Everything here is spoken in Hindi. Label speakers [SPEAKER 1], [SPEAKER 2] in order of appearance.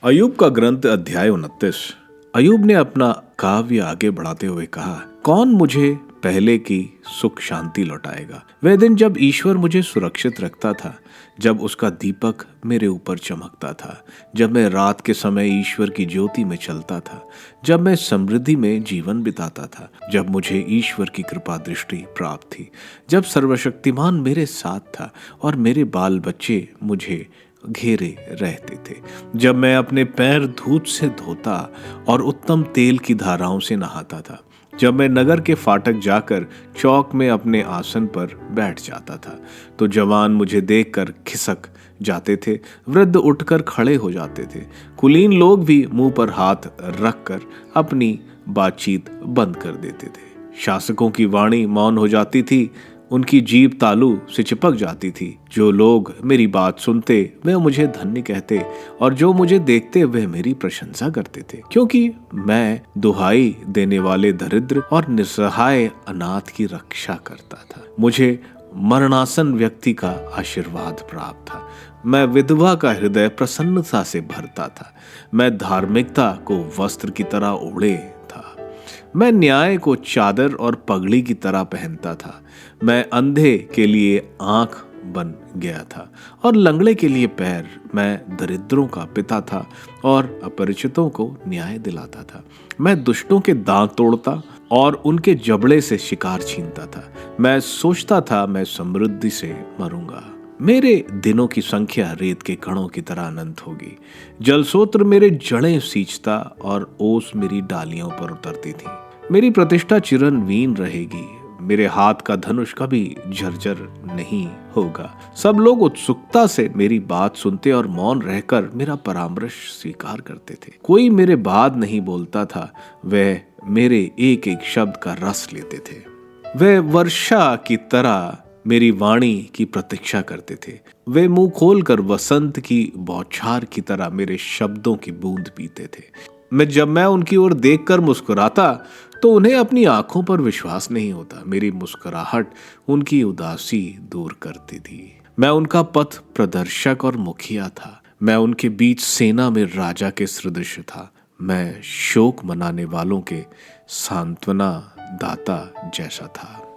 [SPEAKER 1] अयूब का ग्रंथ अध्याय 29। अयूब ने अपना काव्य आगे बढ़ाते हुए कहा, कौन मुझे पहले की सुख शांति लौटाएगा। वह दिन जब ईश्वर मुझे सुरक्षित रखता था, जब उसका दीपक मेरे ऊपर चमकता था, जब मैं रात के समय ईश्वर की ज्योति में चलता था, जब मैं समृद्धि में जीवन बिताता था, जब मुझे ईश्वर की कृपा दृष्टि प्राप्त थी, जब सर्वशक्तिमान मेरे साथ था और मेरे बाल बच्चे मुझे घेरे रहते थे, जब मैं अपने पैर दूध से धोता और उत्तम तेल की धाराओं से नहाता था, जब मैं नगर के फाटक जाकर चौक में अपने आसन पर बैठ जाता था, तो जवान मुझे देखकर खिसक जाते थे, वृद्ध उठकर खड़े हो जाते थे, कुलीन लोग भी मुंह पर हाथ रखकर अपनी बातचीत बंद कर देते थे। शासकों की वाणी मौन हो जाती थी, उनकी जीभ तालू से चिपक जाती थी। जो लोग मेरी बात सुनते वे मुझे धन्य कहते, और जो मुझे देखते वे मेरी प्रशंसा करते थे, क्योंकि मैं दुहाई देने वाले दरिद्र और निस्सहाय अनाथ की रक्षा करता था। मुझे मरणासन व्यक्ति का आशीर्वाद प्राप्त था। मैं विधवा का हृदय प्रसन्नता से भरता था। मैं धार्मिकता को वस्त्र की तरह ओढ़े था। मैं न्याय को चादर और पगड़ी की तरह पहनता था। मैं अंधे के लिए आंख बन गया था और लंगड़े के लिए पैर। मैं दरिद्रों का पिता था और अपरिचितों को न्याय दिलाता था। मैं दुष्टों के दांत तोड़ता और उनके जबड़े से शिकार छीनता था। मैं सोचता था मैं समृद्धि से मरूंगा। मेरे दिनों की संख्या रेत के कणों की तरह अनंत होगी। जलस्रोत मेरे जड़ें सींचता और ओस मेरी डालियों पर उतरती थी। मेरी प्रतिष्ठा चिरंजीव रहेगी। मेरे हाथ का धनुष कभी झरझर नहीं होगा। सब लोग उत्सुकता से मेरी बात सुनते और मौन रहकर मेरा परामर्श स्वीकार करते थे। कोई मेरे बाद नहीं बोलता था, वह मेरे एक एक शब्द का रस लेते थे। वे वर्षा की तरह मेरी वाणी की प्रतीक्षा करते थे। वे मुंह खोलकर वसंत की बौछार की तरह मेरे शब्दों की बूंद पीते थे। जब मैं उनकी ओर देखकर मुस्कुराता तो उन्हें अपनी आंखों पर विश्वास नहीं होता। मेरी मुस्कुराहट उनकी उदासी दूर करती थी। मैं उनका पथ प्रदर्शक और मुखिया था। मैं उनके बीच सेना में राजा के सदृश था। मैं शोक मनाने वालों के सांत्वना दाता जैसा था।